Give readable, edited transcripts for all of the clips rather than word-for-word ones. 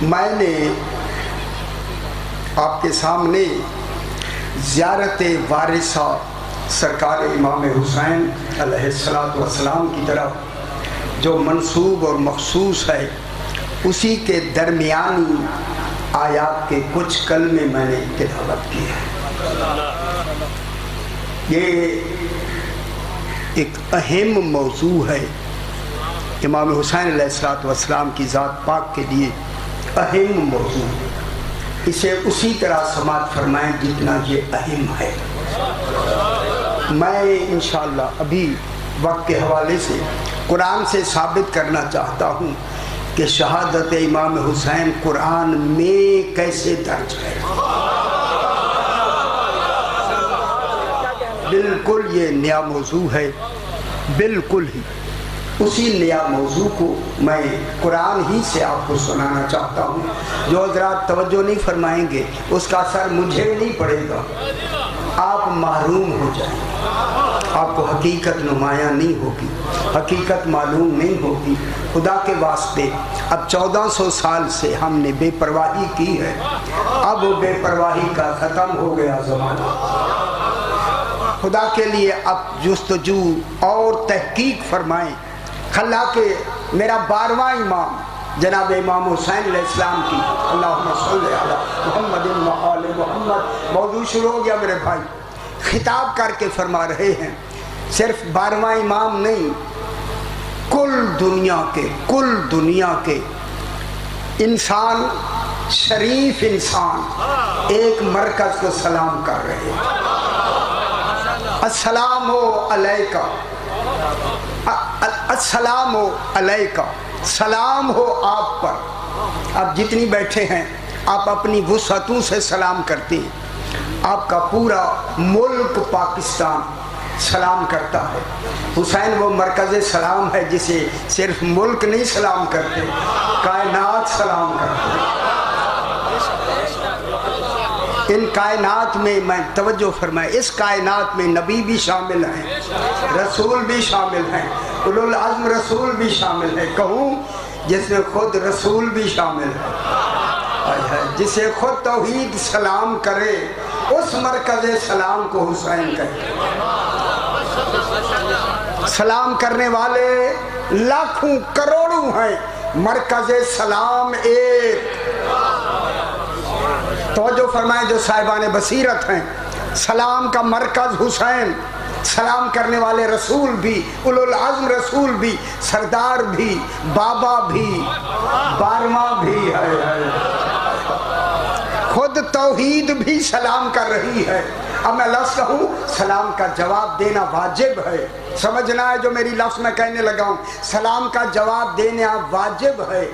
میں نے آپ کے سامنے زیارت وارثہ سرکار امام حسین علیہ السلام کی طرف جو منسوب اور مخصوص ہے اسی کے درمیانی آیات کے کچھ کلمے میں نے تلاوت کی ہے۔ یہ ایک اہم موضوع ہے، امام حسین علیہ السلام کی ذات پاک کے لیے اہم موضوع، اسے اسی طرح سماعت فرمائیں جتنا یہ اہم ہے۔ میں انشاءاللہ ابھی وقت کے حوالے سے قرآن سے ثابت کرنا چاہتا ہوں کہ شہادت امام حسین قرآن میں کیسے درج ہے۔ بالکل یہ نیا موضوع ہے، بالکل ہی اسی نیا موضوع کو میں قرآن ہی سے آپ کو سنانا چاہتا ہوں۔ جو حضرات توجہ نہیں فرمائیں گے اس کا اثر مجھے نہیں پڑے گا، آپ محروم ہو جائیں گے، آپ کو حقیقت نمایاں نہیں ہوگی، حقیقت معلوم نہیں ہوگی۔ خدا کے واسطے اب 1400 سال سے ہم نے بے پرواہی کی ہے، اب بے پرواہی کا ختم ہو گیا زمانہ۔ خدا کے لیے اب جستجو اور تحقیق فرمائیں۔ خلا کے میرا 12واں امام جناب امام حسین علیہ السلام کی اللہم صلی علی محمد و آل محمد موضوع شروع ہو گیا میرے بھائی، خطاب کر کے فرما رہے ہیں صرف 12واں امام نہیں، کل دنیا کے انسان، شریف انسان ایک مرکز کو سلام کر رہے ہیں۔ السلام علیکہ، السلام علیکہ، سلام ہو آپ پر۔ آپ جتنی بیٹھے ہیں آپ اپنی وسعتوں سے سلام کرتے ہیں، آپ کا پورا ملک پاکستان سلام کرتا ہے۔ حسین وہ مرکز سلام ہے جسے صرف ملک نہیں سلام کرتے، کائنات سلام کرتے ہیں۔ ان کائنات میں توجہ فرمائے، اس کائنات میں نبی بھی شامل ہیں، رسول بھی شامل ہیں، اولو العزم رسول بھی شامل ہے، کہوں جس میں خود رسول بھی شامل ہے، جسے خود توحید سلام کرے اس مرکز سلام کو حسین کہتے ہیں۔ سلام کرنے والے لاکھوں کروڑوں ہیں، مرکز سلام ایک۔ توجہ فرمائیں جو صاحبان بصیرت ہیں، سلام کا مرکز حسین، سلام کرنے والے رسول بھی، اولو العزم رسول بھی، سردار بھی، بابا بھی، 12واں بھی ہے، خود توحید بھی سلام کر رہی ہے۔ اب میں لفظ کہوں سلام کا جواب دینا واجب ہے، سمجھنا ہے جو میری لفظ میں کہنے لگا ہوں، سلام کا جواب دینا واجب ہے۔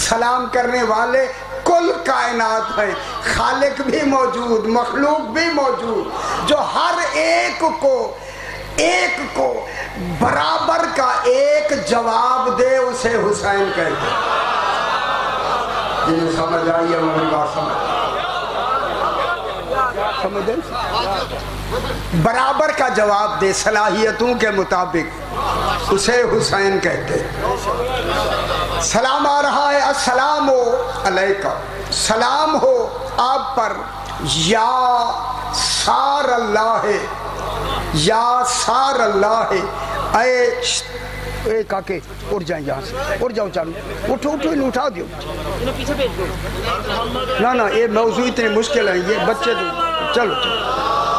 سلام کرنے والے کل کائنات ہے، خالق بھی موجود، مخلوق بھی موجود، جو ہر ایک کو برابر کا ایک جواب دے اسے حسین کہتے ہیں۔ جنہیں سمجھ آئی ہے میری بات سمجھیں، برابر کا جواب دے صلاحیتوں کے مطابق اسے حسین کہتے ہیں۔ سلام آ رہا ہے، السلام علیکہ، سلام ہو آپ پر یا سار اللہ، یا سار اللہ، اے کاکے اٹھ جائیں یہاں سے، اٹھ جاؤ، چالو اٹھو، انہیں اٹھا دیو، نہ یہ موضوع اتنے مشکل ہے، یہ بچے چلو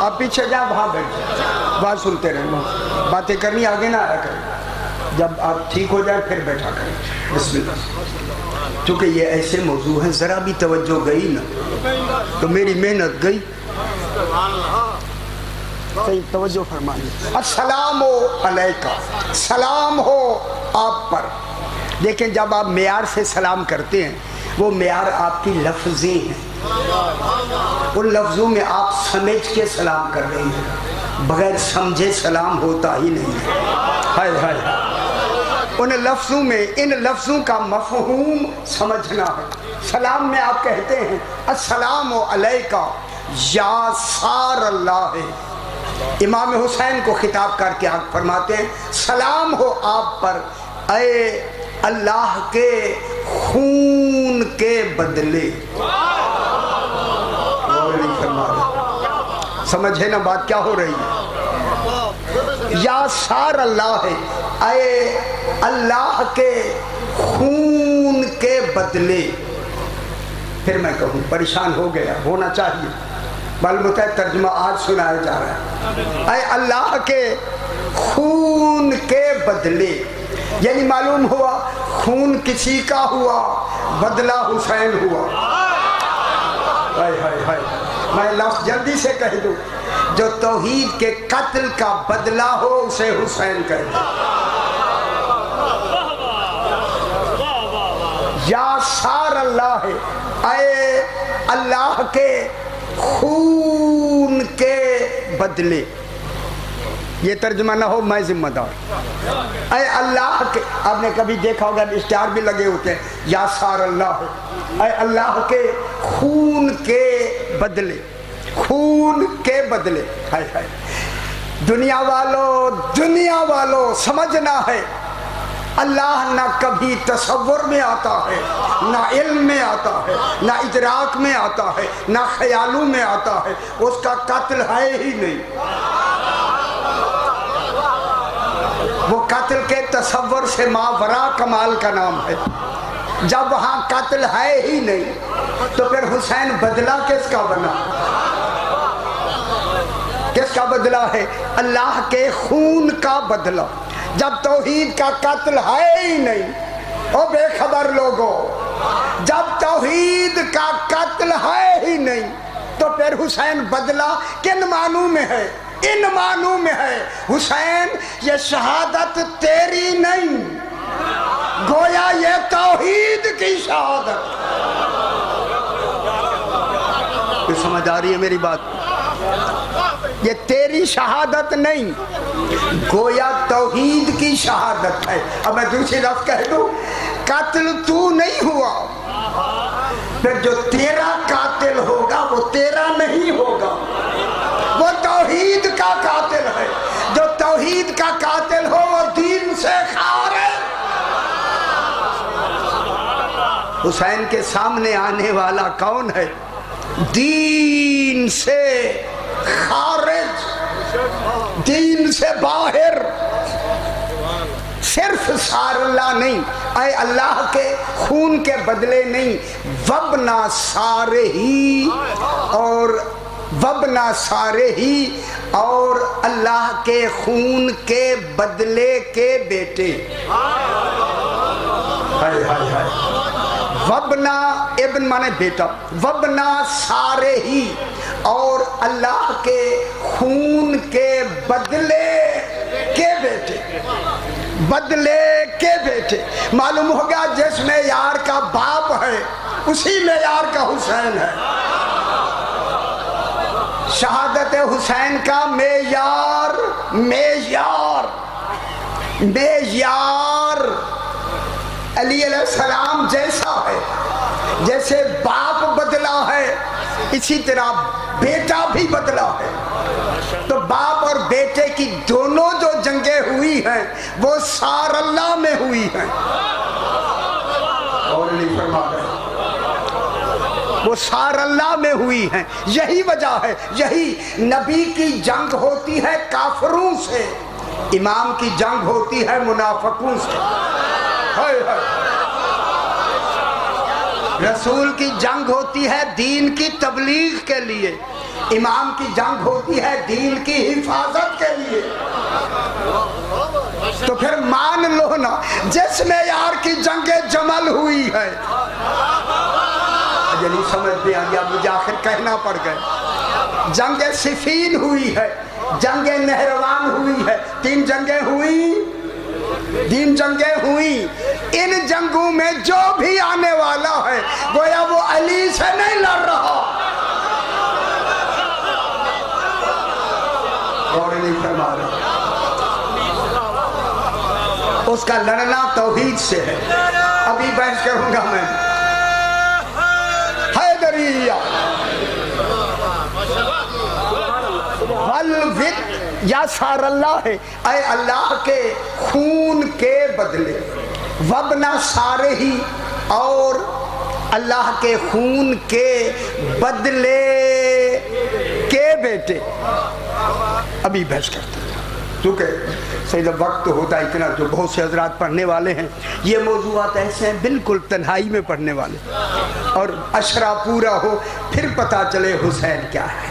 آپ پیچھے جائیں، وہاں بیٹھ جائیں، بات سنتے رہیں، باتیں کرنی آگے نہ آیا کریں، جب آپ ٹھیک ہو جائیں پھر بیٹھا کریں۔ بسم اللہ۔ چونکہ یہ ایسے موضوع ہیں ذرا بھی توجہ گئی نا تو میری محنت گئی۔ توجہ فرمائیے، السلام علیکہ، سلام ہو آپ پر۔ دیکھیں جب آپ معیار سے سلام کرتے ہیں وہ معیار آپ کی لفظیں ہیں، ان لفظوں میں آپ سمجھ کے سلام کر رہے ہیں، بغیر سمجھے سلام ہوتا ہی نہیں ہے۔ ہائے ہائے، ان لفظوں میں ان لفظوں کا مفہوم سمجھنا ہے۔ سلام میں آپ کہتے ہیں السلام علیکہ یا سار اللہ، امام حسین کو خطاب کر کے آپ فرماتے ہیں سلام ہو آپ پر اے اللہ کے خون کے بدلے. اور نہیں فرما رہا. سمجھے نا بات کیا ہو رہی ہے؟ یا سار اللہ ہے، اے اللہ کے خون کے بدلے. پھر میں کہوں پریشان ہو گیا، ہونا چاہیے، معلوم ہوتا ہے ترجمہ آج سنایا جا رہا ہے. اے اللہ کے خون کے بدلے، یعنی معلوم ہوا خون کسی کا ہوا، بدلہ حسین ہوا. ہائے ہائے ہائے، میں لفظ جلدی سے کہہ دوں، جو توحید کے قتل کا بدلہ ہو اسے حسین کہتے ہیں. یا سار اللہ ہے، اے اللہ کے خون کے بدلے. یہ ترجمہ نہ ہو میں ذمہ دار. اے اللہ کے، آپ نے کبھی دیکھا ہوگا اشتہار بھی لگے ہوتے ہیں، یا سار اللہ ہے، اے اللہ کے خون کے بدلے، خون کے بدلے. ہائے ہائے، دنیا والوں سمجھنا ہے اللہ نہ کبھی تصور میں آتا ہے، نہ علم میں آتا ہے، نہ ادراک میں آتا ہے، نہ خیالوں میں آتا ہے. اس کا قتل ہے ہی نہیں. وہ قتل کے تصور سے ماورا کمال کا نام ہے. جب وہاں قتل ہے ہی نہیں تو پھر حسین بدلہ کس کا بنا؟ کس کا بدلہ ہے؟ اللہ کے خون کا بدلہ. جب توحید کا قتل ہے ہی نہیں، او بے خبر لوگوں، جب توحید کا قتل ہے ہی نہیں تو پھر حسین بدلہ کن معنوں میں ہے؟ ان معنوں میں ہے حسین یہ شہادت تیری نہیں، گویا یہ توحید کی شہادت. یہ سمجھ آ رہی ہے میری بات؟ یہ تیری شہادت نہیں، گویا توحید کی شہادت ہے. اب میں دوسری لفظ کہہ دوں، قاتل تو نہیں ہوا، پھر جو تیرا قاتل ہوگا وہ تیرا نہیں ہوگا، وہ توحید کا قاتل ہے. جو توحید کا قاتل ہو وہ دین سے خارج. حسین کے سامنے آنے والا کون ہے؟ دین سے خارج، دین سے باہر. صرف سار اللہ نہیں، اے اللہ کے خون کے بدلے نہیں، وبنا سارے ہی اور اللہ کے خون کے بدلے کے بیٹے. ہائے ہائے ہائے، وبنا ابن مانے بیٹا، وبنا سارے ہی اور اللہ کے خون کے بدلے کے بیٹے. بدلے کے بیٹے معلوم ہوگا جس معیار کا باپ ہے اسی معیار کا حسین ہے. شہادت حسین کا معیار علی علیہ السلام جیسا ہے. جیسے باپ بدلا ہے اسی طرح بیٹا بھی بدلا ہے. تو باپ اور بیٹے کی دونوں جو جنگیں ہوئی ہیں وہ سار اللہ میں ہوئی ہیں. اور نہیں فرما رہے، وہ سار اللہ میں ہوئی ہیں. یہی وجہ ہے، یہی نبی کی جنگ ہوتی ہے کافروں سے، امام کی جنگ ہوتی ہے منافقوں سے. رسول کی جنگ ہوتی ہے دین کی تبلیغ کے لیے، امام کی جنگ ہوتی ہے دین کی حفاظت کے لیے. تو پھر مان لو نا، جس معیار کی جنگ جمل ہوئی ہے، یعنی سمجھ میں آ گیا، مجھے آخر کہنا پڑ گئے. جنگ صفین ہوئی ہے، جنگ نہروان ہوئی ہے، تین جنگیں ہوئی. ان جنگوں میں جو بھی آنے والا ہے گویا وہ علی سے نہیں لڑ رہا. اور نہیں فرما رہا، اس کا لڑنا توحید سے ہے. ابھی بحث کروں گا میں. حیدریہ یا سار اللہ ہے، اے اللہ کے خون کے بدلے، وبنا سارے ہی اور اللہ کے خون کے بدلے کے بیٹے. ابھی بحث کرتے ہیں کیونکہ سیدہ وقت ہوتا ہے اتنا جو بہت سے حضرات پڑھنے والے ہیں. یہ موضوعات ایسے ہیں بالکل تنہائی میں پڑھنے والے, اور اشرا پورا ہو پھر پتا چلے حسین کیا ہے.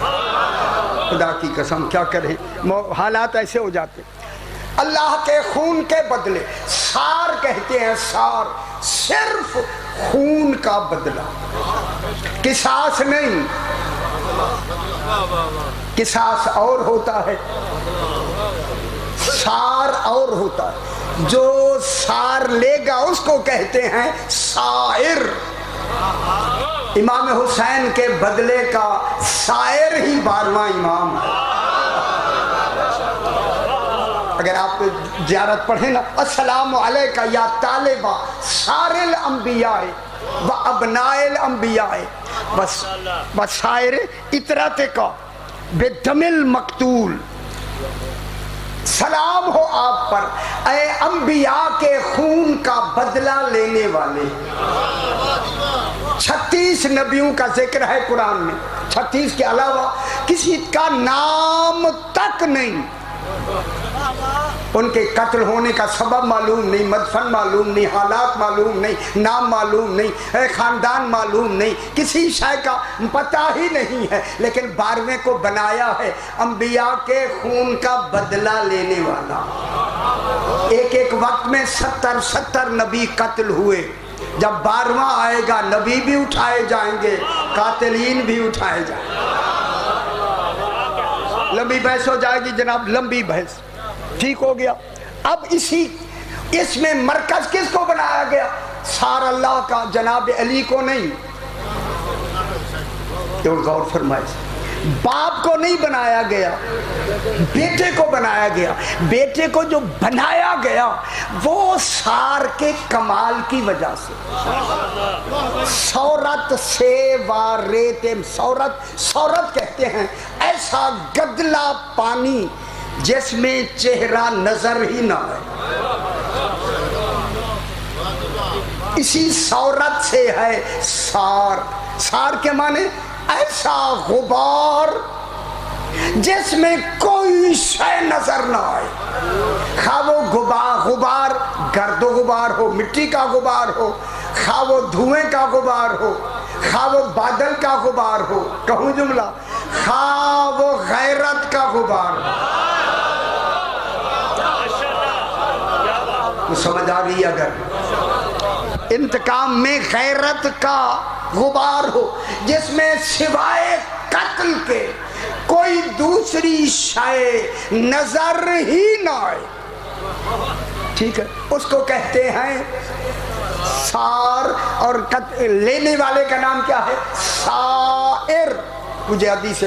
خدا کی قسم کیا کریں, حالات ایسے ہو جاتے. اللہ کے خون کے بدلے, سار کہتے ہیں, سار صرف خون کا بدلہ, قصاص نہیں. قصاص اور ہوتا ہے, سار اور ہوتا ہے. جو سار لے گا اس کو کہتے ہیں سائر. امام حسین کے بدلے کا سائر ہی 12واں امام ہے. اگر آپ زیارت پڑھیں نا, السلام علیکہ یا طالبہ سار الانبیاء و ابناء الانبیاء و سائر اطرت کا بدم المقتول. سلام ہو آپ پر اے انبیاء کے خون کا بدلہ لینے والے. 36 نبیوں کا ذکر ہے قرآن میں, 36 کے علاوہ کسی کا نام تک نہیں. ان کے قتل ہونے کا سبب معلوم نہیں, مدفن معلوم نہیں, حالات معلوم نہیں, نام معلوم نہیں, خاندان معلوم نہیں, کسی شے کا پتہ ہی نہیں ہے. لیکن 12ویں کو بنایا ہے انبیاء کے خون کا بدلہ لینے والا. ایک ایک وقت میں 70 نبی قتل ہوئے. جب 12واں آئے گا نبی بھی اٹھائے جائیں گے, قاتلین بھی اٹھائے جائیں گے. لمبی بحث ہو جائے گی جناب, لمبی بحث. ٹھیک ہو گیا. اب اس میں مرکز کس کو بنایا گیا؟ سار اللہ کا, جناب علی کو نہیں. غور فرمائے, باپ کو نہیں بنایا گیا, بیٹے کو بنایا گیا. بیٹے کو جو بنایا گیا وہ سار کے کمال کی وجہ سے. سورت سے وارت, سورت کہتے ہیں ایسا گدلا پانی جس میں چہرہ نظر ہی نہ آئے. اسی سورت سے ہے سار. سار کے معنی ایسا غبار جس میں کوئی شے نظر نہ آئے. خواہ وہ غبار گرد و غبار ہو, مٹی کا غبار ہو, خواہ وہ دھوئیں کا غبار ہو, خواہ وہ بادل کا غبار ہو, کہوں جملہ, خواہ وہ غیرت کا غبار ہو. سمجھ آ رہی؟ اگر انتقام میں غیرت کا غبار ہو جس میں سوائے قتل کے کوئی دوسری شے نظر ہی نہ آئے, ٹھیک ہے, اس کو کہتے ہیں سار. اور لینے والے کا نام کیا ہے؟ سائر. مجھے حدیث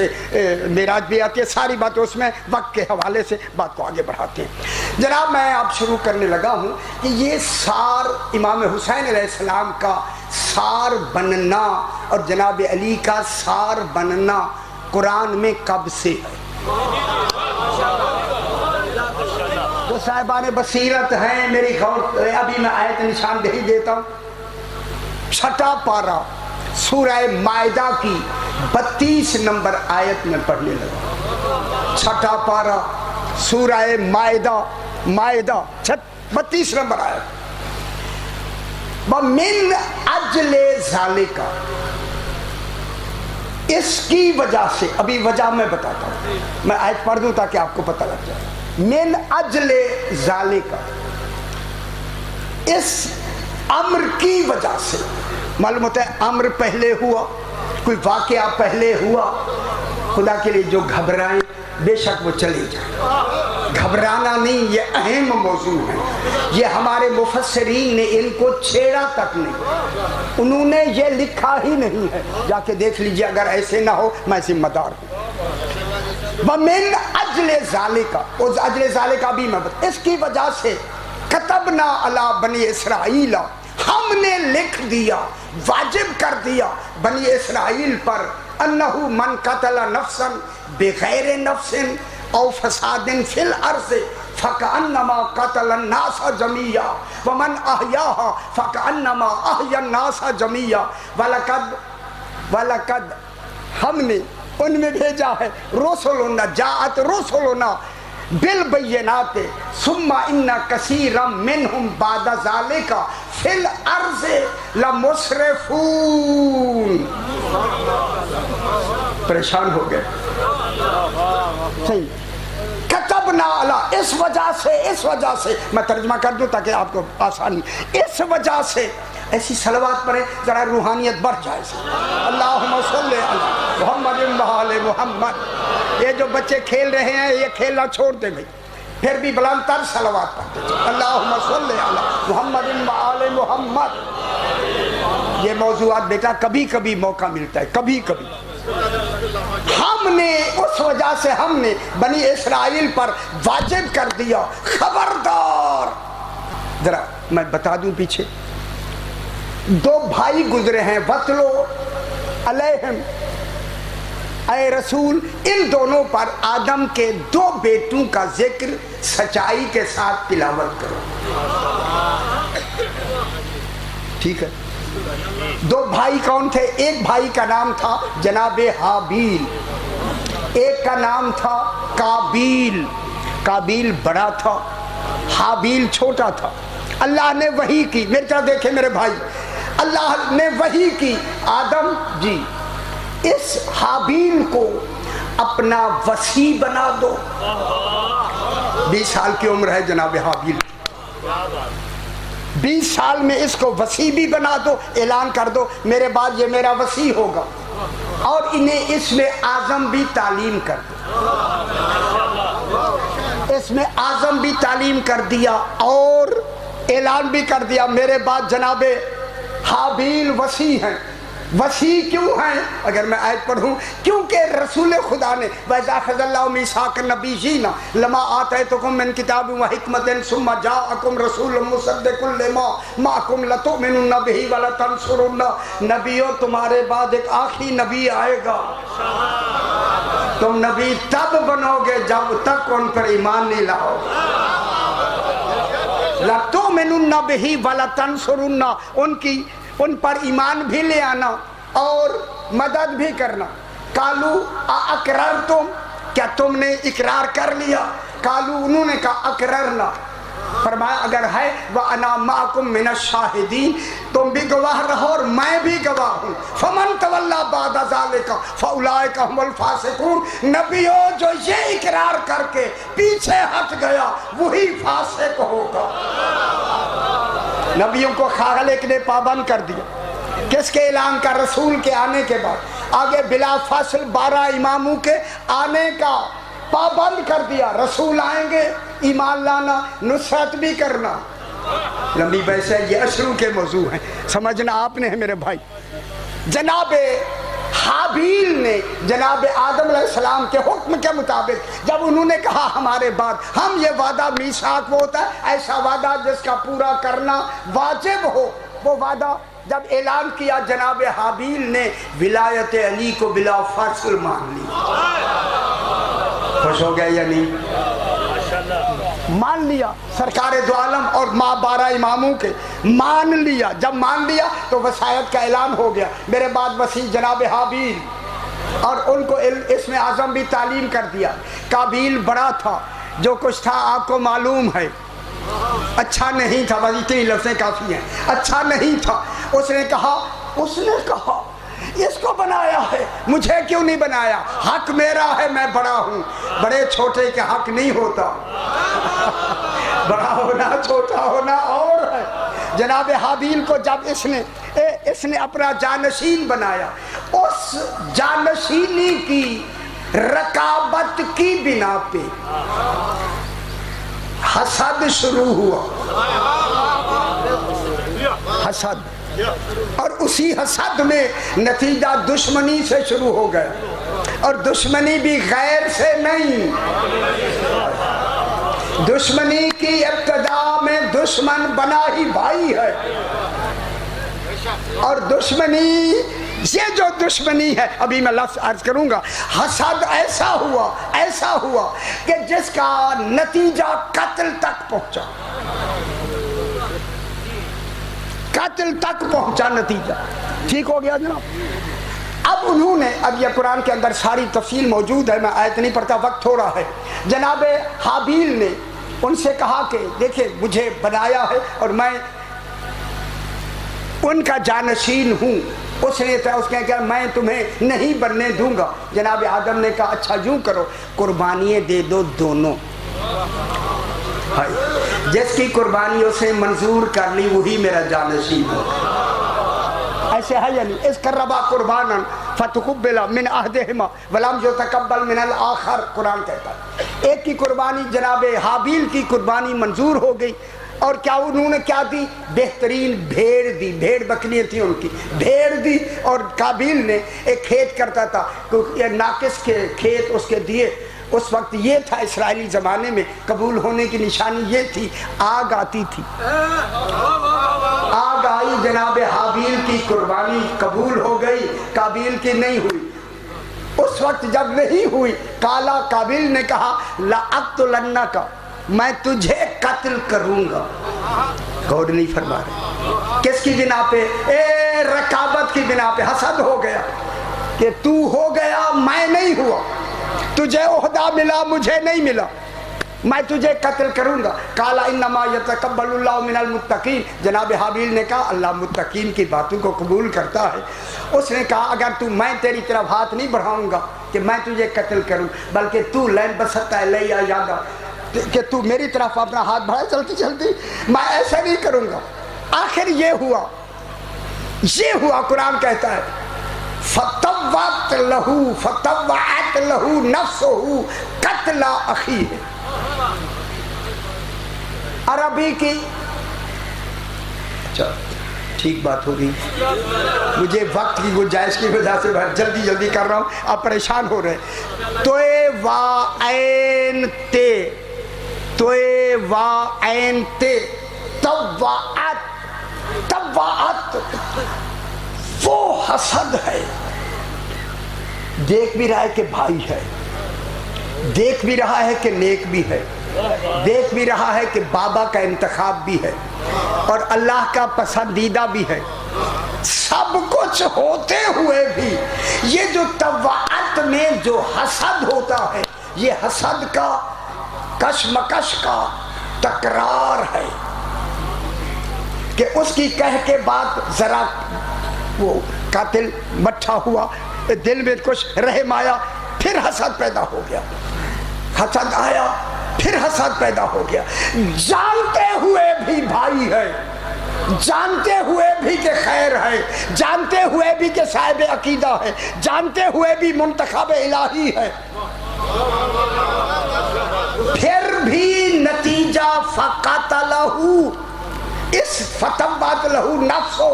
معراج بھی آتی ہے, ساری باتیں اس میں وقت کے حوالے سے بات کو آگے بڑھاتے ہیں. جناب میں اب شروع کرنے لگا ہوں کہ یہ سار, امام حسین علیہ السلام کا سار بننا اور جناب علی کا سار بننا قرآن میں کب سے ہے؟ جو صاحبان بصیرت ہیں میری غور, ابھی میں آیت نشان دہی دیتا ہوں. 6 پارہ سورہ مائدہ کی 32 نمبر آیت میں پڑھنے لگا. 6 پارہ سورہ مائدہ 32 نمبر آیت. وَمِنْ أَجْلِ ذَلِكَ, اس کی وجہ سے, ابھی وجہ میں بتاتا ہوں, میں آیت پڑھ دوں تاکہ آپ کو پتہ لگ جائے. مِنْ أَجْلِ ذَلِكَ, اس امر کی وجہ سے. معلوم ہوتا ہے امر پہلے ہوا, کوئی واقعہ پہلے ہوا. خدا کے لیے جو گھبرائیں بے شک وہ چلے جائیں. گھبرانا نہیں, یہ اہم موضوع ہے. یہ ہمارے مفسرین نے ان کو چھیڑا تک نہیں, انہوں نے یہ لکھا ہی نہیں ہے. جا کے دیکھ لیجئے, اگر ایسے نہ ہو میں ذمہ دار ہوں. وَمِنْ أَجْلِ ذَلِكَ, اس اجل ذَلِكَ بھی میں بتا, اس کی وجہ سے كَتَبْنَا عَلَى بَنِي إِسْرَائِيلَ, ہم نے لکھ دیا, واجب کر دیا بنی اسرائیل پر, انہو من قتل نفسا بغیر نفس او فساد فی الارض فکأنما قتل الناس جميعا ومن احیاها فکأنما احیا الناس جميعا ولقد ہم نے ان میں بھیجا ہے رسلنا جاءت رسلنا بالبینات ثم ان کثیرا منهم بعد ذلك فی الارض لمسرفون. پریشان ہو گئے. صحیح کتبنا علی، اس وجہ سے میں ترجمہ کر دوں تاکہ آپ کو آسانی، اس وجہ سے ایسی صلوات پڑھیں ذرا روحانیت بڑھ جائے. اللہم صلی علی محمد و آل محمد. یہ جو بچے کھیل رہے ہیں یہ کھیلنا چھوڑ دیں بھائی، پھر بھی بلند تر صلوات پڑھتے ہیں. اللہم صلی علی محمد و آل محمد. یہ موضوعات بیٹا کبھی کبھی موقع ملتا ہے، کبھی کبھی. ہم نے اس وجہ سے ہم نے بنی اسرائیل پر واجب کر دیا، خبردار. ذرا میں بتا دوں پیچھے، دو بھائی گزرے ہیں، وَاتْلُ عَلَيْهِمْ، اے رسول ان دونوں پر آدم کے دو بیٹوں کا ذکر سچائی کے ساتھ تلاوت کرو. ٹھیک ہے. دو بھائی کون تھے؟ ایک بھائی کا نام تھا جناب حابیل، ایک کا نام تھا قابیل. قابیل بڑا تھا، حابیل چھوٹا تھا. اللہ نے وحی کی، میری طرف دیکھیں میرے بھائی، اللہ نے وحی کی آدم جی اس حابیل کو اپنا وصی بنا دو. 20 سال کی عمر ہے جناب حابیل، 20 سال میں اس کو وصی بھی بنا دو، اعلان کر دو میرے بعد یہ میرا وصی ہوگا، اور انہیں اس میں اعظم بھی تعلیم کر دو. اس میں اعظم بھی تعلیم کر دیا اور اعلان بھی کر دیا میرے بعد جناب حابیل وصی ہیں. وصی کیوں ہیں؟ اگر میں آیت پڑھوں، کیونکہ رسول خدا نے وَإِذَا أَخَذَ اللَّهُ مِيثَاقَ النَّبِيِّينَ لَمَا آتَيْتُكُم مِّن كِتَابٍ وَحِكْمَةٍ ثُمَّ جَاءَكُمْ رَسُولٌ مُّصَدِّقٌ لِّمَا مَعَكُمْ لَتُؤْمِنُنَّ بِهِ وَلَتَنصُرُنَّ. نبیوں تمہارے بعد ایک آخری نبی آئے گا، تم نبی تب بنو گے جب تک ان پر ایمان نہیں لاؤ. لَتُؤْمِنُنَّ بِهِ وَلَتَنصُرُنَّ، ان پر ایمان بھی لے آنا اور مدد بھی کرنا. قالو اقررتم، کیا تم نے اقرار کر لیا؟ قالو انہوں نے کہا اقررنا. فرمایا اگر ہے وَأَنَا مَعَكُمْ مِنَ الشَّاهِدِينَ، تم بھی گواہ رہو اور میں بھی گواہ ہوں. فَمَنْ تَوَلَّى بَعْدَ ذَلِكَ فَأُولَٰئِكَ هُمُ الْفَاسِقُونَ. نبیوں جو یہ اقرار کر کے پیچھے ہٹ گیا وہی فاسق ہوگا. نبیوں کو خالق نے پابند کر دیا. کس کے اعلان کا؟ رسول کے آنے کے بعد. آگے بلا فاصل 12 اماموں کے آنے کا پابند کر دیا. رسول آئیں گے، ایمان لانا، نصرت بھی کرنا. لمبی بحث ہے، یہ اشروں کے موضوع ہیں، سمجھنا آپ نے ہے میرے بھائی. جناب حابیل نے جناب آدم علیہ السلام کے حکم کے مطابق جب انہوں نے کہا ہمارے بعد ہم یہ وعدہ میثاق وہ ہوتا ہے ایسا وعدہ جس کا پورا کرنا واجب ہو، وہ وعدہ جب اعلان کیا جناب حابیل نے ولایت علی کو بلا فصل مان لی. خوش ہو گیا یا نہیں؟ مان لیا. سرکار دو عالم اور ماں 12 اماموں کے مان لیا. جب مان لیا تو وصایت کا اعلان ہو گیا میرے بعد وصی جناب حابیل، اور ان کو اس میں اعظم بھی تعلیم کر دیا. قابیل بڑا تھا، جو کچھ تھا آپ کو معلوم ہے، اچھا نہیں تھا. بس اتنی لفظیں کافی ہیں، اچھا نہیں تھا. اس نے کہا اس کو بنایا ہے، مجھے کیوں نہیں بنایا؟ حق میرا ہے، میں بڑا ہوں. بڑے چھوٹے کے حق نہیں ہوتا، بڑا ہونا چھوٹا ہونا اور ہے. جناب حابیل کو جب اس نے اپنا جانشین بنایا، اس جانشینی کی رقابت کی بنا پہ حسد شروع ہوا. حسد، اور اسی حسد میں نتیجہ دشمنی سے شروع ہو گیا، اور دشمنی بھی غیر سے نہیں. دشمنی کی ابتدا میں دشمن بنا ہی بھائی ہے، اور دشمنی یہ جو دشمنی ہے، ابھی میں لفظ عرض کروں گا، حسد ایسا ہوا کہ جس کا نتیجہ قتل تک پہنچا، قتل تک پہنچا نتیجہ۔ ٹھیک ہو گیا جناب؟ اب انہوں نے، اب یہ قرآن کے اندر ساری تفصیل موجود ہے، میں آیت نہیں پڑھتا، وقت تھوڑا ہے۔ جناب حابیل نے ان سے کہا کہ دیکھیں مجھے بنایا ہے اور میں ان کا جانشین ہوں۔ اس نے کہا میں تمہیں نہیں بننے دوں گا۔ جناب آدم نے کہا اچھا یوں کرو، قربانیاں دے دو دونوں، جس کی قربانی اسے منظور کر لی وہی میرا جانشین ہو۔ ایسے ہے یعنی اس قربا قربانا فتقبل من احدہما ولم یتقبل من الاخر، قرآن کہتا ہے ایک کی قربانی جناب حابیل کی قربانی منظور ہو گئی، اور کیا انہوں نے کیا دی؟ بہترین بھیڑ دی، بھیڑ بکریاں تھیں ان کی، بھیڑ دی۔ اور قابیل نے ایک کھیت کرتا تھا، ناقص کے کھیت اس کے دیے۔ اس وقت یہ تھا اسرائیلی زمانے میں قبول ہونے کی نشانی یہ تھی، آگ آتی تھی، آگ آئی، جناب حابیل کی قربانی قبول ہو گئی، قابیل کی نہیں ہوئی۔ اس وقت جب نہیں ہوئی، کالا قابیل نے کہا لأقتلنک، میں تجھے قتل کروں گا۔ غور نہیں فرما رہے، کس کی بنا پہ؟ رقابت کی بنا پہ، حسد ہو گیا کہ تو ہو گیا میں نہیں ہوا، تجھے عہدہ ملا مجھے نہیں ملا، میں تجھے قتل کروں گا۔ کالا انما یتقبل اللہ من المتقین، جناب حابیل نے کہا اللہ متقین کی باتوں کو قبول کرتا ہے۔ اس نے کہا اگر تو، میں تیری طرف ہاتھ نہیں بڑھاؤں گا کہ میں تجھے قتل کروں، بلکہ تو لین بسطہ الیہ یادا، کہ تو میری طرف اپنا ہاتھ بڑھائے چلتی چلتی، میں ایسا نہیں کروں گا۔ آخر یہ ہوا، قرآن کہتا ہے فَطَوَّعَتْ لَهُ نَفْسُهُ قَتْلَ أَخِيهِ۔ عربی کی اچھا ٹھیک بات ہوگی، مجھے وقت کی گنجائش کی وجہ سے میں جلدی کر رہا ہوں، آپ پریشان ہو رہے ہیں۔ توے وا عین تے، توے وا عین تے، طوعت، وہ حسد ہے، دیکھ بھی رہا ہے کہ بھائی ہے، دیکھ بھی رہا ہے کہ نیک بھی ہے، دیکھ بھی رہا ہے کہ بابا کا انتخاب بھی ہے اور اللہ کا پسندیدہ بھی ہے، سب کچھ ہوتے ہوئے بھی یہ جو طوعت میں جو حسد ہوتا ہے، یہ حسد کا کشمکش کا تکرار ہے کہ اس کی کہہ کے بعد ذرا وہ قاتل مٹھا ہوا، دل میں کچھ رحم آیا، پھر حسد پیدا ہو گیا، حسد آیا پھر حسد پیدا ہو گیا، جانتے ہوئے بھی بھائی ہے، جانتے ہوئے بھی کہ خیر ہے، جانتے ہوئے بھی کہ صاحب عقیدہ ہے، جانتے ہوئے بھی منتخب الہی ہے، پھر بھی نتیجہ فقتلہ، اس فتوت لہو نفسہ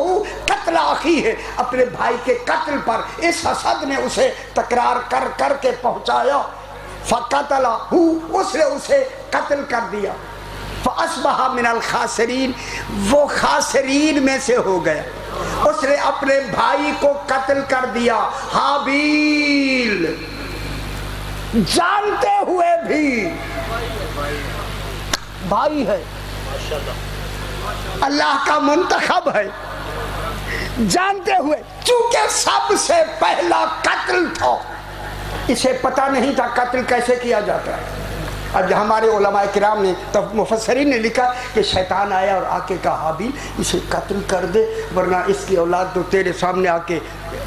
قتل اخی ہے، اپنے بھائی کے قتل پر اس حسد نے اسے تکرار کر کر کے پہنچایا، فقتلہ، اس نے اسے قتل کر دیا، فاصبح من الخاسرین، وہ خاسرین میں سے ہو گیا، اس نے اپنے بھائی کو قتل کر دیا۔ حابیل جانتے ہوئے بھی بھائی ہے، اللہ کا منتخب ہے، جانتے ہوئے، چونکہ سب سے پہلا قتل تھا، اسے پتہ نہیں تھا قتل کیسے کیا جاتا ہے۔ اب ہمارے علماء کرام نے، مفسرین نے لکھا کہ شیطان آیا اور آ کے کہا حابیل اسے قتل کر دے ورنہ اس کی اولاد تو تیرے سامنے آ کے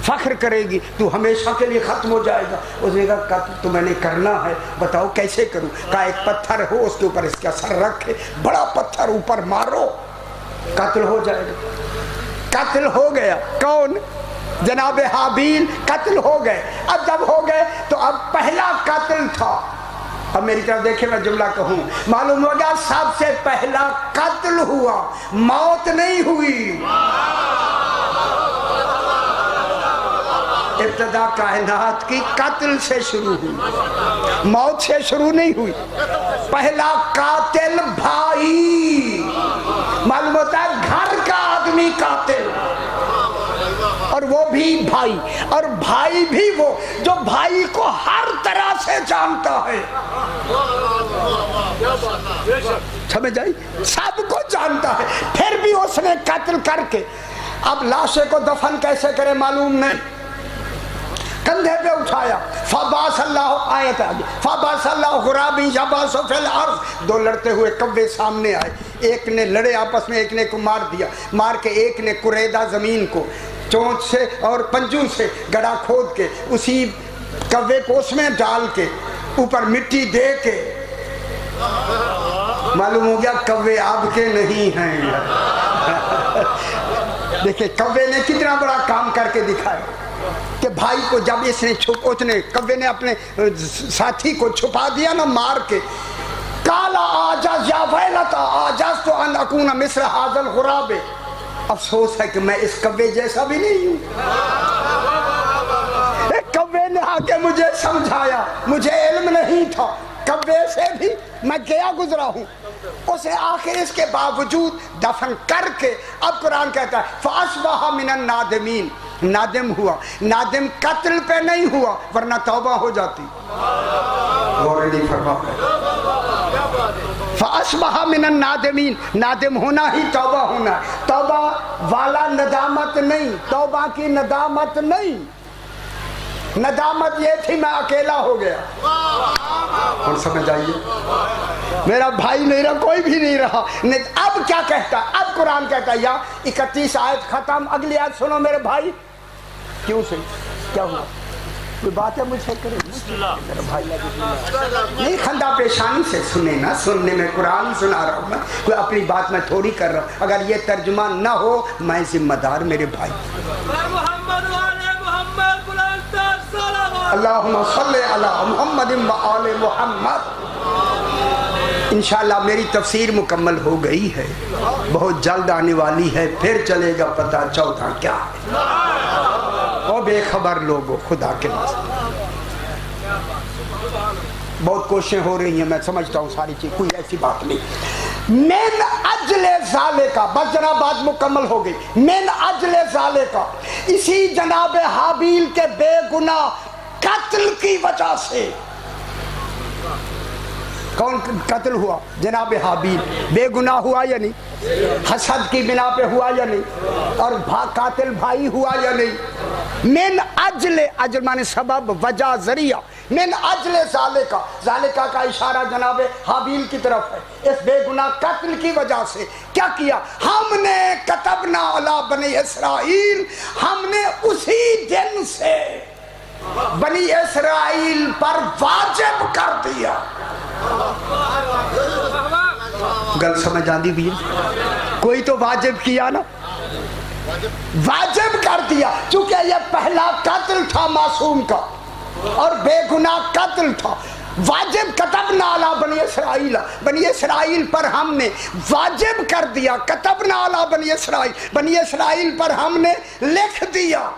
فخر کرے گی، تو ہمیشہ کے لیے ختم ہو جائے گا۔ اس نے کہا قتل تو میں نے کرنا ہے، بتاؤ کیسے کروں؟ کہا ایک پتھر ہو، اس کے اوپر اس کا سر رکھے، بڑا پتھر اوپر مارو، قتل ہو جائے گا۔ قتل ہو گیا، کون؟ جناب حابیل قتل ہو گئے۔ اب جب ہو گئے تو اب پہلا قتل تھا، اب میری طرف دیکھیں میں جملہ کہوں، معلوم ہوگا سب سے پہلا قتل ہوا، موت نہیں ہوئی۔ ابتدا کائنات کی قتل سے شروع ہوئی، موت سے شروع نہیں ہوئی۔ پہلا قاتل بھائی، معلوم ہوتا ہے گھر کا آدمی قاتل، اور وہ بھی بھائی، اور بھائی بھی وہ جو بھائی کو ہر طرح سے جانتا ہے، سمجھ آئی؟ سب کو جانتا ہے، پھر بھی اس نے قتل کر کے اب لاشے کو دفن کیسے کرے معلوم نہیں، کندھے پہ اٹھایا، فباس اللہ آیت آگے، فباس اللہ غرابی یباس فی الارض، دو لڑتے ہوئے کوے سامنے آئے، ایک نے لڑے آپس میں، ایک نے کو مار دیا، مار کے ایک نے قریدہ زمین کو چونچ سے اور پنجوں سے گڑھا کھود کے اسی کوے کو اس میں ڈال کے اوپر مٹی دے کے معلوم ہو گیا کوے آپ کے نہیں ہیں۔ دیکھیں کوے نے کتنا بڑا کام کر کے دکھایا کہ بھائی کو جب اس نے کوے نے اپنے ساتھی کو چھپا دیا نا مار کے، کالا آجاز یا ویلتا آجاز تو ان اکون مصر هذا الغراب، افسوس ہے کہ میں اس کوے جیسا بھی نہیں ہوں۔ کوے نے آ کے مجھے سمجھایا، مجھے علم نہیں تھا، کوے سے بھی میں گیا گزرا ہوں، اسے آخر اس کے باوجود دفن کر کے اب قرآن کہتا ہے فَأَصْبَحَ مِنَ النَّادِمِينَ، نادم ہوا، نادم قتل پہ نہیں ہوا ورنہ توبہ ہو جاتی۔ غور نہیں فرما فَأَصْبَحَ مِنَ النَّادِمِينَ، نادم ہونا ہی توبہ ہونا، توبہ والا ندامت نہیں، توبہ کی ندامت نہیں، ندامت یہ تھی میں اکیلا ہو گیا۔ اور سمجھ آئیے میرا بھائی میرا کوئی بھی نہیں رہا۔ اب کیا کہتا ہے؟ اب قرآن کہتا ہے یا 31 آیت ختم، اگلی آیت سنو میرے بھائی۔ کیوں سے کیا ہوا؟ کوئی بات ہے مجھ سے کرے میرا بھائی نہیں، خندہ پیشانی سے سنے نا، سننے میں قرآن سنا رہا ہوں میں، کوئی اپنی بات میں تھوڑی کر رہا ہوں، اگر یہ ترجمہ نہ ہو میں ذمہ دار میرے بھائی۔ اللہم صلی علی محمد و آل محمد۔ انشاءاللہ میری تفسیر مکمل ہو گئی ہے، بہت جلد آنے والی ہے، پھر چلے گا پتہ چوتھا کیا ہے۔ او بے خبر لوگوں، خدا کے واسطے بہت کوششیں ہو رہی ہیں، میں سمجھتا ہوں ساری چیز، کوئی ایسی بات نہیں۔ من اجل ذالکا، بس جناب بات مکمل ہو گئی، من اجل ذالکا، اسی جناب حابیل کے بے گناہ قتل کی وجہ سے۔ کون قتل ہوا؟ جناب حابیل، بے گناہ ہوا یا نہیں؟ حسد کی بنا پہ ہوا یا نہیں؟ اور قاتل بھائی ہوا یا نہیں؟ من اجل، اجل مانے سبب، وجہ، ذریعہ، من اجل ذالکا، ذالکا کا اشارہ جناب حابیل کی طرف ہے، اس بے گناہ قتل کی وجہ سے کیا کیا؟ ہم نے کتبنا علی بنی اسرائیل، ہم نے اسی دن سے بنی اسرائیل پر واجب کر دیا۔ گل سمجھ آندی بھی ہے؟ کوئی تو واجب کیا نا، واجب کر دیا، چونکہ یہ پہلا قتل تھا معصوم کا اور بے گناہ قتل تھا۔ واجب کتبنا علی بنی اسرائیل، بنی اسرائیل پر ہم نے واجب کر دیا، کتبنا علی بنی اسرائیل، بنی اسرائیل پر ہم نے لکھ دیا،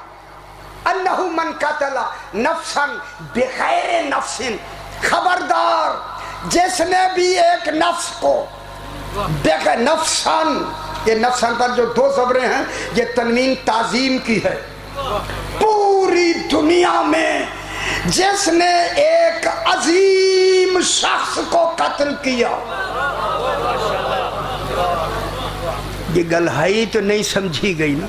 انہو من قتل نفسا بغیر نفس، خبردار جس نے بھی ایک نفس کو بغیر نفسن، یہ نفسن پر جو دو زبریں ہیں یہ تنوین تعظیم کی ہے، پوری دنیا میں جس نے ایک عظیم شخص کو قتل کیا، یہ گل ہے تو نہیں سمجھی گئی نا،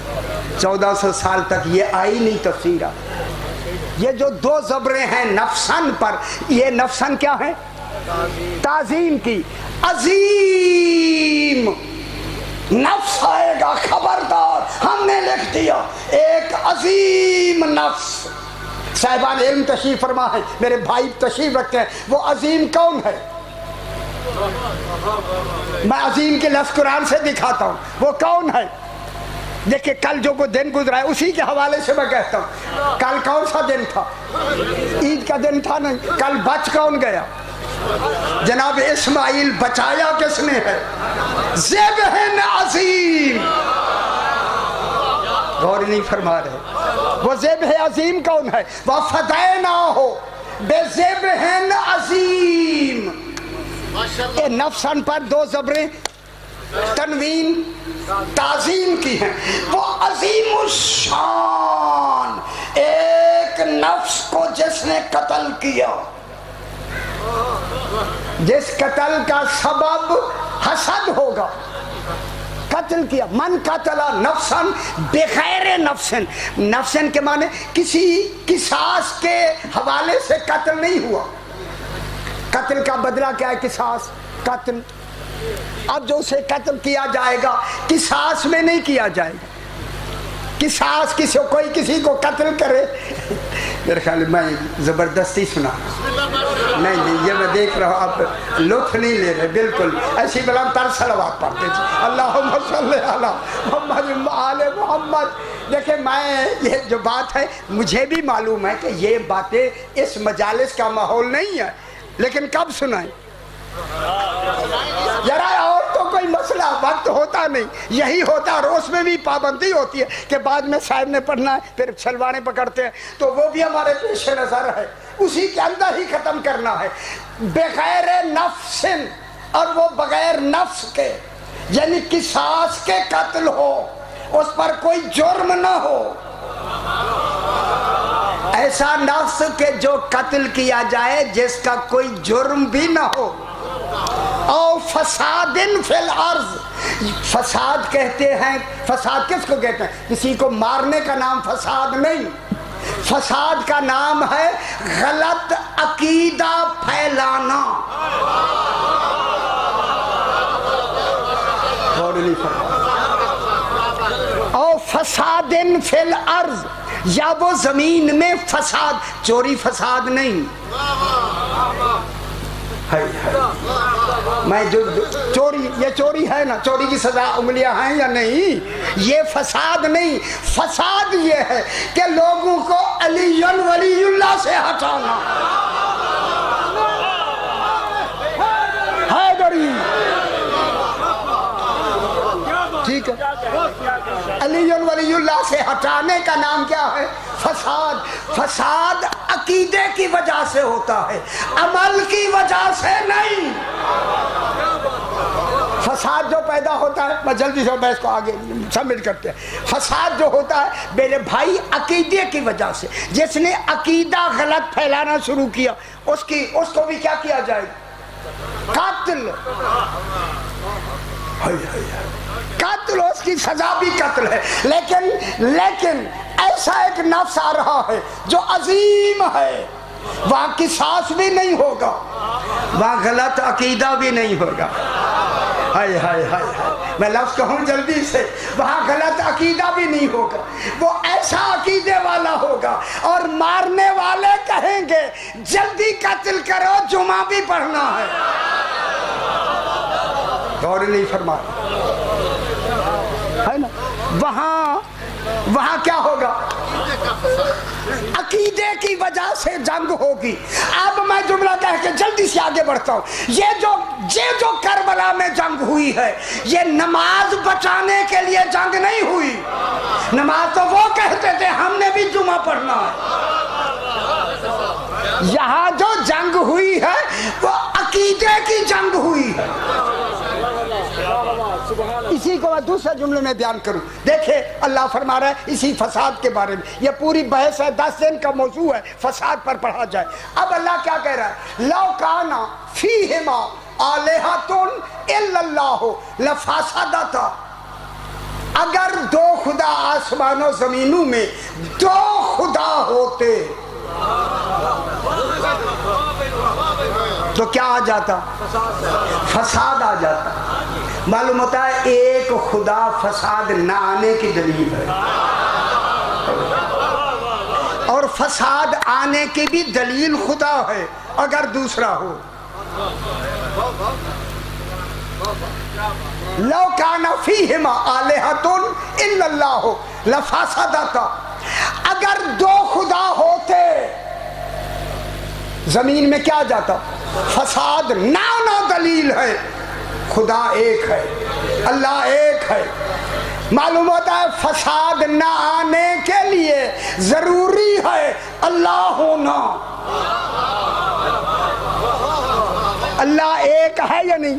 1400 سال تک یہ آئی نہیں تفسیر۔ یہ جو دو زبریں ہیں نفسن پر، یہ نفسن کیا ہے؟ تعظیم کی، عظیم نفس آئے گا، خبردار ہم نے لکھ دیا ایک عظیم نفس۔ صاحبان علم تشریف فرما ہے، میرے بھائی تشریف رکھتے ہیں، وہ عظیم کون ہے؟ میں عظیم کے لفظ قرآن سے دکھاتا ہوں، وہ کون ہے؟ دیکھیں کل جو وہ دن گزرا ہے اسی کے حوالے سے میں کہتا ہوں، کل کون سا دن تھا؟ عید کا دن تھا نہیں، کل بچ کون گیا؟ جناب اسماعیل بچایا کس نے ہے؟ ذبح عظیم، غور نہیں فرما رہے، وہ ذبح عظیم کون ہے؟ وَفَدَيْنَاهُ بِذِبْحٍ عَظِيمٍ۔ اے نفسن پر دو زبریں تنوین تعظیم کی ہیں، وہ عظیم الشان ایک نفس کو جس نے قتل کیا، جس قتل کا سبب حسد ہوگا، قتل کیا، من قتل نفسا بغیر نفسن، نفسن کے معنی کسی قصاص کے حوالے سے قتل نہیں ہوا، قتل کا بدلہ کیا ہے؟ قصاص، قتل۔ اب جو اسے قتل کیا جائے گا قصاص میں نہیں کیا جائے گا، قصاص کوئی کسی کو قتل کرے، میرے خیال میں زبردستی سنا نہیں، یہ میں دیکھ رہا ہوں آپ لطف نہیں لے رہے، بالکل ایسی بلند تر صلوات پڑھتے تھے، اللہم صلی علی محمد آل محمد۔ دیکھیں میں یہ جو بات ہے مجھے بھی معلوم ہے کہ یہ باتیں اس مجالس کا ماحول نہیں ہے، لیکن کب سنائیں ذرا، اور تو کوئی مسئلہ وقت ہوتا نہیں، یہی ہوتا، اور اس میں بھی پابندی ہوتی ہے کہ بعد میں صاحب نے پڑھنا ہے، پھر سلوانے پکڑتے ہیں، تو وہ بھی ہمارے پیش نظر ہے، اسی کے اندر ہی ختم کرنا ہے۔ بغیر نفس، اور وہ بغیر نفس کے، یعنی قصاص کے قتل ہو، اس پر کوئی جرم نہ ہو، ایسا نفس کہ جو قتل کیا جائے جس کا کوئی جرم بھی نہ ہو، او فساد فی الارض، فساد کہتے ہیں، فساد کس کو کہتے ہیں؟ کسی کو مارنے کا نام فساد نہیں، فساد کا نام ہے غلط عقیدہ پھیلانا۔ او فساد فی الارض، یا وہ زمین میں فساد، چوری فساد نہیں، میں جو چوری، یہ چوری ہے نا، چوری کی سزا انگلیاں ہیں یا نہیں، یہ فساد نہیں، فساد یہ ہے کہ لوگوں کو علی ولی اللہ سے ہٹانا، حیدری، ٹھیک ہے، علی ولی اللہ سے ہٹانے کا نام کیا ہے؟ فساد۔ فساد عقیدے کی وجہ سے ہوتا ہے، عمل کی وجہ سے نہیں۔ فساد جو پیدا ہوتا ہے، میں جلدی سے میں اس کو آگے سبمٹ کرتے ہیں، فساد جو ہوتا ہے میرے بھائی عقیدے کی وجہ سے، جس نے عقیدہ غلط پھیلانا شروع کیا اس کو بھی کیا کیا جائے؟ قتل، قتل، اس کی سزا بھی قتل ہے، لیکن ایسا ایک نفس آ رہا ہے جو عظیم ہے، وہاں قصاص بھی نہیں ہوگا، وہاں غلط عقیدہ بھی نہیں ہوگا، ہائے ہائے ہائے، میں لفظ کہوں جلدی سے، وہاں غلط عقیدہ بھی نہیں ہوگا، وہ ایسا عقیدے والا ہوگا، اور مارنے والے کہیں گے جلدی قتل کرو، جمعہ بھی پڑھنا ہے، غور نہیں فرمایا ہے نا، وہاں کیا ہوگا؟ عقیدے کی وجہ سے جنگ ہوگی۔ اب میں جملہ کہہ کے جلدی سے آگے بڑھتا ہوں، یہ جو کربلا میں جنگ ہوئی ہے، یہ نماز بچانے کے لیے جنگ نہیں ہوئی، نماز تو وہ کہتے تھے ہم نے بھی جمعہ پڑھنا ہے، یہاں جو جنگ ہوئی ہے وہ عقیدے کی جنگ ہوئی ہے۔ اسی کو میں دوسرے جملے میں بیان کروں، دیکھیں اللہ فرما رہا ہے اسی فساد کے بارے میں، یہ پوری بحث ہے، 10 دن کا موضوع ہے، فساد پر پڑھا جائے۔ اب اللہ کیا کہہ رہا ہے؟ لو کانا فیہما آلہۃ الا اللہ لفسدتا، اگر دو خدا آسمان و زمینوں میں دو خدا ہوتے تو کیا آ جاتا؟ فساد آ جاتا۔ معلوم ہوتا ہے ایک خدا فساد نہ آنے کی دلیل ہے، اور فساد آنے کی بھی دلیل خدا ہے اگر دوسرا ہو۔ لو کان فیہما آلہۃ الا اللہ لفسدتا، اگر دو خدا ہوتے زمین میں کیا جاتا؟ فساد۔ نہ دلیل ہے، خدا ایک ہے، اللہ ایک ہے۔ معلوم ہوتا ہے فساد نہ آنے کے لیے ضروری ہے اللہ ہونا۔ اللہ ایک ہے یا نہیں؟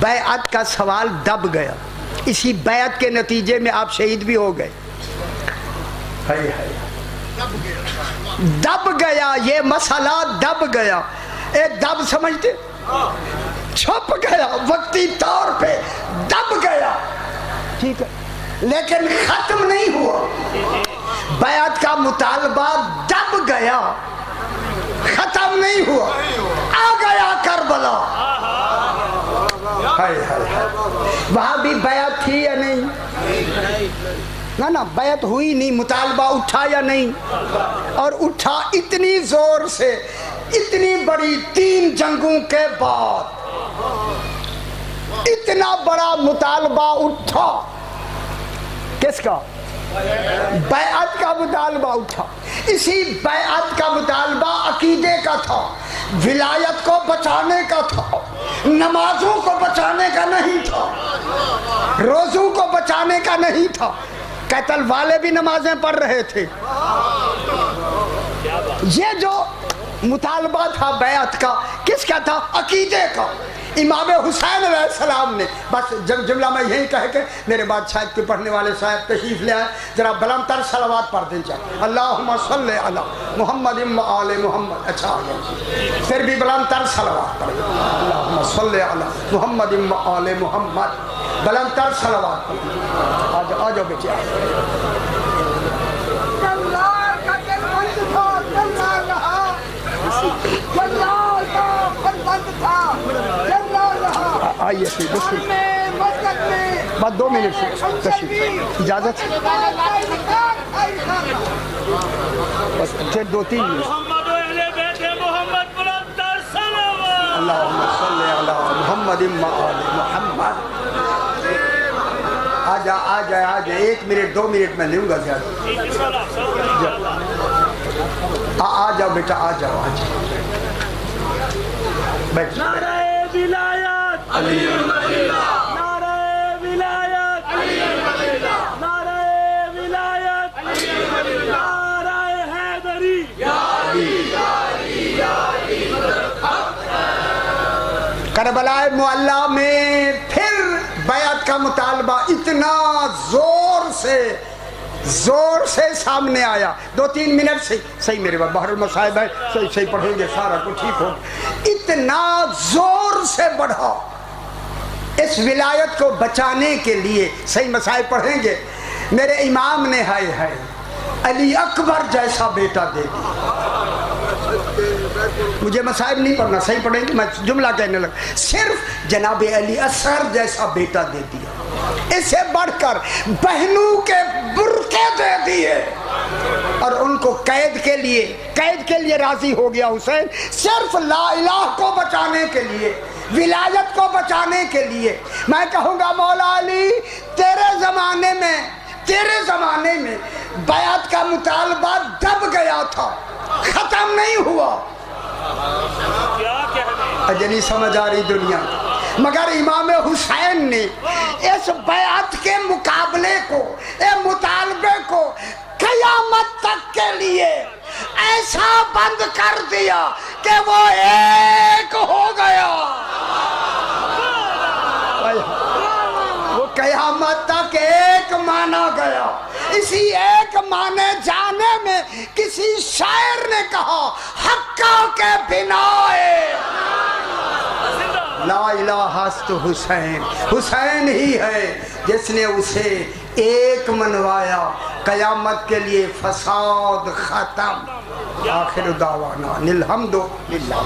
بیعت کا سوال دب گیا، اسی بیعت کے نتیجے میں آپ شہید بھی ہو گئے۔ دب گیا یہ مسئلہ، دب گیا۔ ایک دب سمجھتے، چھپ گیا وقتی طور پہ، دب گیا، ٹھیک ہے، لیکن ختم نہیں ہوا۔ بیعت کا مطالبہ دب گیا، ختم نہیں ہوا، آ گیا کربلا۔ وہاں بھی بیعت تھی یا نہیں؟ نہ بیعت ہوئی نہیں، مطالبہ اٹھا یا نہیں؟ اور اٹھا اتنی زور سے، اتنی بڑی 3 جنگوں کے بعد اتنا بڑا مطالبہ اٹھا۔ کس کا؟ بیعت کا مطالبہ اٹھا۔ اسی بیعت کا مطالبہ عقیدے کا تھا، ولایت کو بچانے کا تھا، نمازوں کو بچانے کا نہیں تھا، روزوں کو بچانے کا نہیں تھا۔ قتل والے بھی نمازیں پڑھ رہے تھے۔ یہ جو مطالبہ تھا بیعت کا، کس کا تھا؟ عقیدے کا۔ امام حسین علیہ السلام نے، بس جملہ میں یہی کہہ کے میرے بعد شاید کے پڑھنے والے صاحب تشریف لے آئے، ذرا بلند تر صلوات پڑھ دیں چاہے، اللہم صلی علی محمد و آل محمد۔ اچھا آگیا پھر بھی بلند تر صلوات پڑھ دیں، اللہم صلی علی محمد و آل محمد، بلند تر صلوات پڑھ دیں۔ آ جاؤ بیٹے، آئیے بس 2 منٹ سے تشریف، اجازت بس پھر 2-3 منٹ۔ اللہم صلی علی محمد و آل محمد۔ آ جائے 1 منٹ 2 منٹ میں لوں گا زیادہ۔ آ جاؤ بیٹا، آ جاؤ بیٹھ۔ نعرہ ولایت علی اللہ، نعرہ ولایت علی اللہ، نعرہ ولایت علی اللہ، نعرہ حیدری یا علی یا علی یا علی۔ کربلا معلی میں پھر بیعت کا مطالبہ اتنا زور سے سامنے آیا۔ 2-3 منٹ سے صحیح، میرے بعد بحر المصائب ہے، صحیح پڑھیں گے، سارا کچھ ٹھیک ہو۔ اتنا زور سے بڑھا اس ولایت کو بچانے کے لیے، صحیح مسائل پڑھیں گے، میرے امام نے ہائے علی اکبر جیسا بیٹا دے دیا۔ مجھے مسائل نہیں پڑھنا، صحیح پڑھیں گے، میں جملہ کہنے لگا، صرف جناب علی اصغر جیسا بیٹا دے دیا۔ اس سے بڑھ کر بہنوں کے برقعے دے دیے، اور ان کو قید کے لیے راضی ہو گیا حسین، صرف لا الہ کو بچانے کے لیے، ولایت کو بچانے کے لیے۔ میں کہوں گا مولا علی، تیرے زمانے میں بیعت کا مطالبہ دب گیا تھا، ختم نہیں ہوا۔ اجنی سمجھ آ رہی دنیا، مگر امام حسین نے اس بیعت کے مقابلے کو، مطالبے کو قیامت تک کے لیے ایسا بند کر دیا کہ وہ ایک ہو گیا۔ وہ قیامت تک ایک مانا گیا۔ اسی ایک مانے جانے میں کسی شاعر نے کہا، حقا کے بنائے لا الہ است حسین، حسین ہی ہے جس نے اسے ایک منوایا، قیامت کے لیے فساد ختم۔ آخر دعوانا الحمدللہ۔